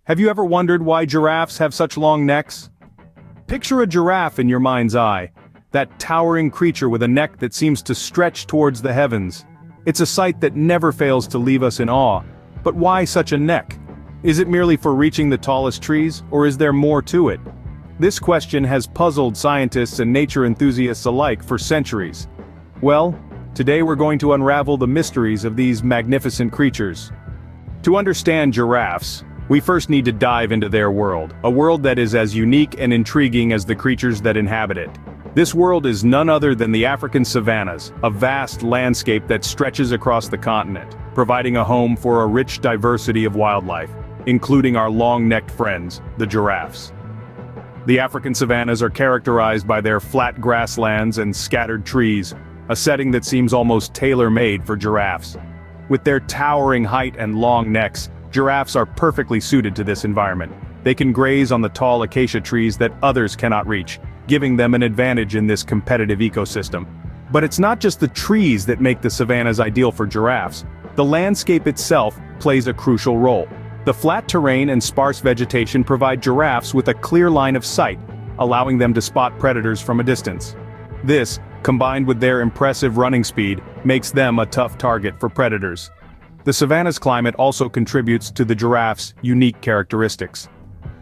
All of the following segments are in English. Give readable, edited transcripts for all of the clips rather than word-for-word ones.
Have you ever wondered why giraffes have such long necks? Picture a giraffe in your mind's eye, that towering creature with a neck that seems to stretch towards the heavens. It's a sight that never fails to leave us in awe. But why such a neck? Is it merely for reaching the tallest trees, or is there more to it? This question has puzzled scientists and nature enthusiasts alike for centuries. Well, today we're going to unravel the mysteries of these magnificent creatures. To understand giraffes, we first need to dive into their world, a world that is as unique and intriguing as the creatures that inhabit it. This world is none other than the African savannas, a vast landscape that stretches across the continent, providing a home for a rich diversity of wildlife, including our long-necked friends, the giraffes. The African savannas are characterized by their flat grasslands and scattered trees, a setting that seems almost tailor-made for giraffes. With their towering height and long necks, giraffes are perfectly suited to this environment. They can graze on the tall acacia trees that others cannot reach, giving them an advantage in this competitive ecosystem. But it's not just the trees that make the savannas ideal for giraffes. The landscape itself plays a crucial role. The flat terrain and sparse vegetation provide giraffes with a clear line of sight, allowing them to spot predators from a distance. This, combined with their impressive running speed, makes them a tough target for predators. The savanna's climate also contributes to the giraffe's unique characteristics.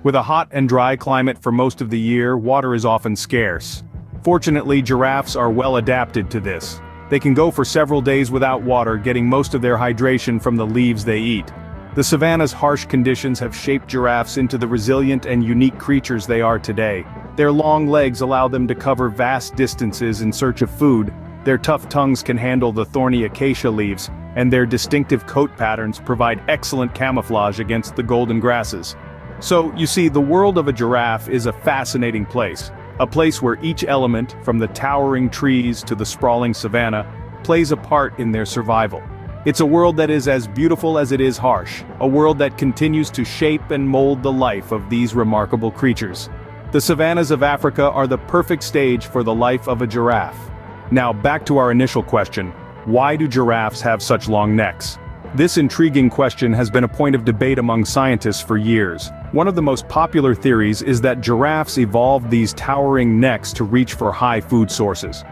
With a hot and dry climate for most of the year, water is often scarce. Fortunately, giraffes are well adapted to this. They can go for several days without water, getting most of their hydration from the leaves they eat. The savanna's harsh conditions have shaped giraffes into the resilient and unique creatures they are today. Their long legs allow them to cover vast distances in search of food, their tough tongues can handle the thorny acacia leaves, and their distinctive coat patterns provide excellent camouflage against the golden grasses. So, you see, the world of a giraffe is a fascinating place. A place where each element, from the towering trees to the sprawling savanna, plays a part in their survival. It's a world that is as beautiful as it is harsh, a world that continues to shape and mold the life of these remarkable creatures. The savannas of Africa are the perfect stage for the life of a giraffe. Now back to our initial question, why do giraffes have such long necks? This intriguing question has been a point of debate among scientists for years. One of the most popular theories is that giraffes evolved these towering necks to reach for high food sources.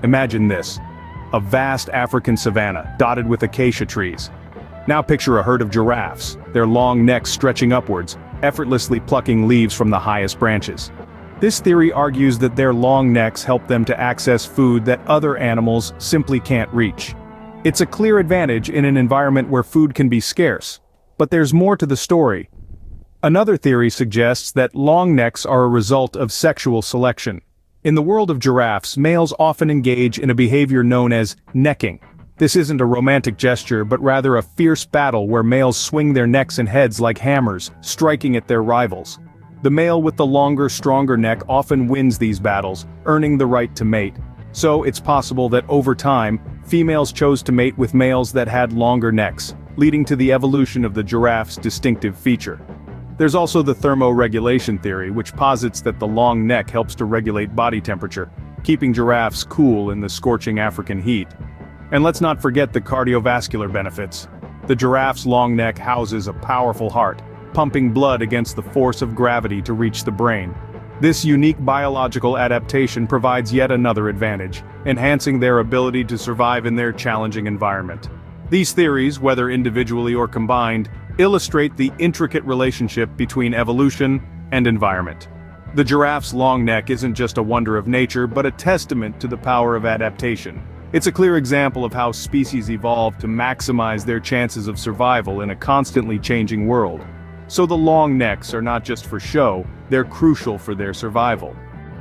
Imagine this, a vast African savanna dotted with acacia trees. Now picture a herd of giraffes, their long necks stretching upwards, effortlessly plucking leaves from the highest branches. This theory argues that their long necks help them to access food that other animals simply can't reach. It's a clear advantage in an environment where food can be scarce. But there's more to the story. Another theory suggests that long necks are a result of sexual selection. In the world of giraffes, males often engage in a behavior known as necking. This isn't a romantic gesture, but rather a fierce battle where males swing their necks and heads like hammers, striking at their rivals. The male with the longer, stronger neck often wins these battles, earning the right to mate. So it's possible that over time, females chose to mate with males that had longer necks, leading to the evolution of the giraffe's distinctive feature. There's also the thermoregulation theory, which posits that the long neck helps to regulate body temperature, keeping giraffes cool in the scorching African heat. And let's not forget the cardiovascular benefits. The giraffe's long neck houses a powerful heart, pumping blood against the force of gravity to reach the brain. This unique biological adaptation provides yet another advantage, enhancing their ability to survive in their challenging environment. These theories, whether individually or combined, illustrate the intricate relationship between evolution and environment. The giraffe's long neck isn't just a wonder of nature, but a testament to the power of adaptation. It's a clear example of how species evolve to maximize their chances of survival in a constantly changing world. So the long necks are not just for show, they're crucial for their survival.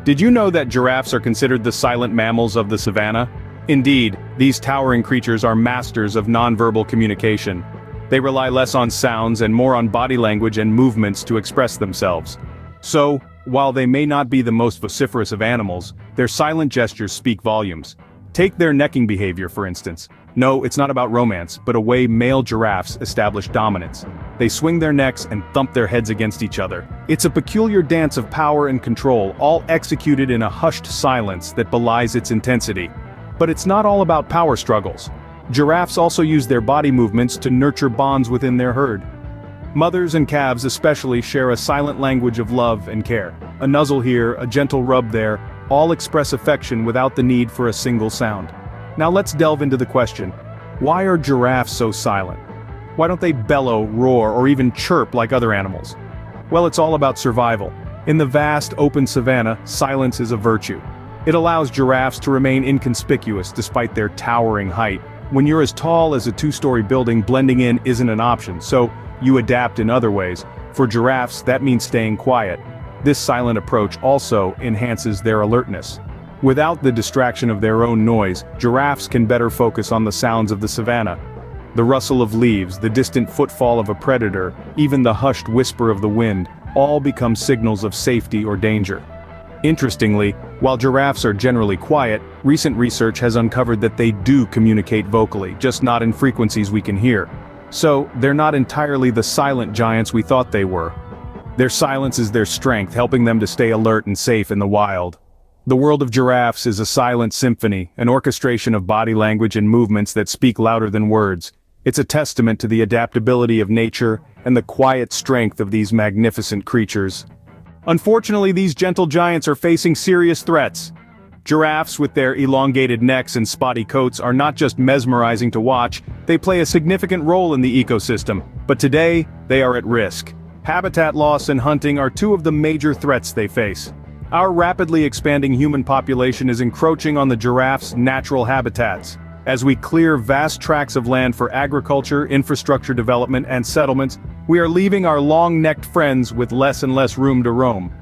Did you know that giraffes are considered the silent mammals of the savanna? Indeed, these towering creatures are masters of nonverbal communication. They rely less on sounds and more on body language and movements to express themselves. So, while they may not be the most vociferous of animals, their silent gestures speak volumes. Take their necking behavior, for instance. No, it's not about romance, but a way male giraffes establish dominance. They swing their necks and thump their heads against each other. It's a peculiar dance of power and control, all executed in a hushed silence that belies its intensity. But it's not all about power struggles. Giraffes also use their body movements to nurture bonds within their herd. Mothers and calves especially share a silent language of love and care. A nuzzle here, a gentle rub there, all express affection without the need for a single sound. Now let's delve into the question, why are giraffes so silent? Why don't they bellow, roar, or even chirp like other animals? Well, it's all about survival. In the vast, open savanna, silence is a virtue. It allows giraffes to remain inconspicuous despite their towering height. When you're as tall as a two-story building, blending in isn't an option, so you adapt in other ways. For giraffes, that means staying quiet. This silent approach also enhances their alertness. Without the distraction of their own noise, giraffes can better focus on the sounds of the savanna. The rustle of leaves, the distant footfall of a predator, even the hushed whisper of the wind, all become signals of safety or danger. Interestingly, while giraffes are generally quiet, recent research has uncovered that they do communicate vocally, just not in frequencies we can hear. So, they're not entirely the silent giants we thought they were. Their silence is their strength, helping them to stay alert and safe in the wild. The world of giraffes is a silent symphony, an orchestration of body language and movements that speak louder than words. It's a testament to the adaptability of nature and the quiet strength of these magnificent creatures. Unfortunately, these gentle giants are facing serious threats. Giraffes, with their elongated necks and spotty coats, are not just mesmerizing to watch, they play a significant role in the ecosystem. But today, they are at risk. Habitat loss and hunting are two of the major threats they face. Our rapidly expanding human population is encroaching on the giraffes' natural habitats. As we clear vast tracts of land for agriculture, infrastructure development, and settlements, we are leaving our long-necked friends with less and less room to roam.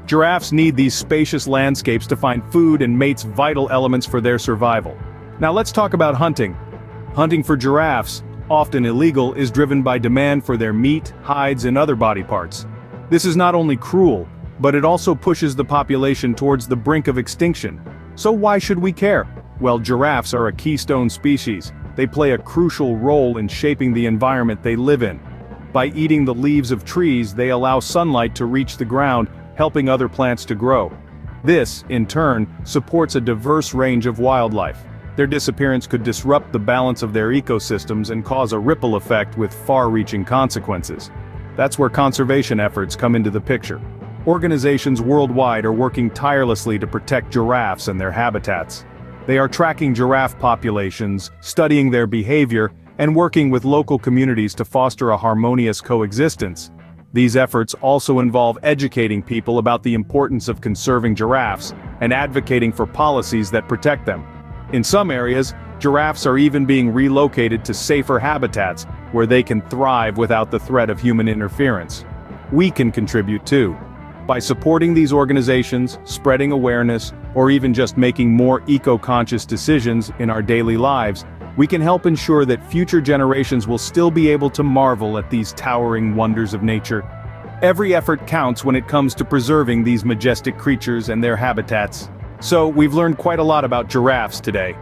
Giraffes need these spacious landscapes to find food and mates, vital elements for their survival. Now let's talk about hunting. Hunting for giraffes, often illegal, is driven by demand for their meat, hides, and other body parts. This is not only cruel, but it also pushes the population towards the brink of extinction. So why should we care? Well, giraffes are a keystone species. They play a crucial role in shaping the environment they live in. By eating the leaves of trees, they allow sunlight to reach the ground, helping other plants to grow. This, in turn, supports a diverse range of wildlife. Their disappearance could disrupt the balance of their ecosystems and cause a ripple effect with far-reaching consequences. That's where conservation efforts come into the picture. Organizations worldwide are working tirelessly to protect giraffes and their habitats. They are tracking giraffe populations, studying their behavior, and working with local communities to foster a harmonious coexistence. These efforts also involve educating people about the importance of conserving giraffes and advocating for policies that protect them. In some areas, giraffes are even being relocated to safer habitats where they can thrive without the threat of human interference. We can contribute too. By supporting these organizations, spreading awareness, or even just making more eco-conscious decisions in our daily lives, we can help ensure that future generations will still be able to marvel at these towering wonders of nature. Every effort counts when it comes to preserving these majestic creatures and their habitats. So, we've learned quite a lot about giraffes today.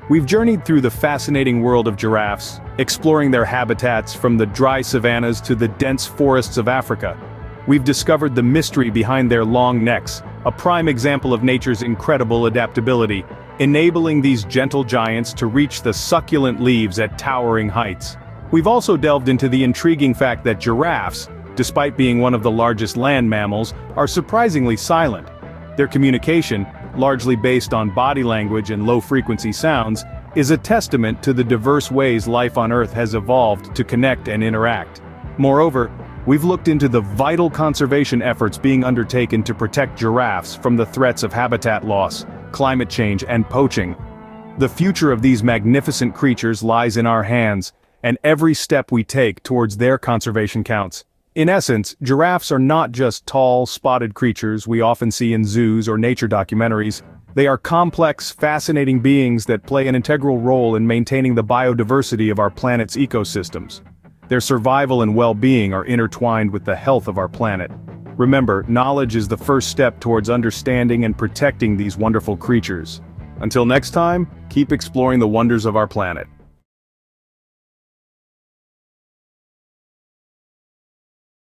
We've journeyed through the fascinating world of giraffes, exploring their habitats from the dry savannas to the dense forests of Africa. We've discovered the mystery behind their long necks, a prime example of nature's incredible adaptability, enabling these gentle giants to reach the succulent leaves at towering heights. We've also delved into the intriguing fact that giraffes, despite being one of the largest land mammals, are surprisingly silent. Their communication, largely based on body language and low-frequency sounds, is a testament to the diverse ways life on Earth has evolved to connect and interact. Moreover, we've looked into the vital conservation efforts being undertaken to protect giraffes from the threats of habitat loss, climate change, and poaching. The future of these magnificent creatures lies in our hands, and every step we take towards their conservation counts. In essence, giraffes are not just tall, spotted creatures we often see in zoos or nature documentaries. They are complex, fascinating beings that play an integral role in maintaining the biodiversity of our planet's ecosystems. Their survival and well-being are intertwined with the health of our planet. Remember, knowledge is the first step towards understanding and protecting these wonderful creatures. Until next time, keep exploring the wonders of our planet.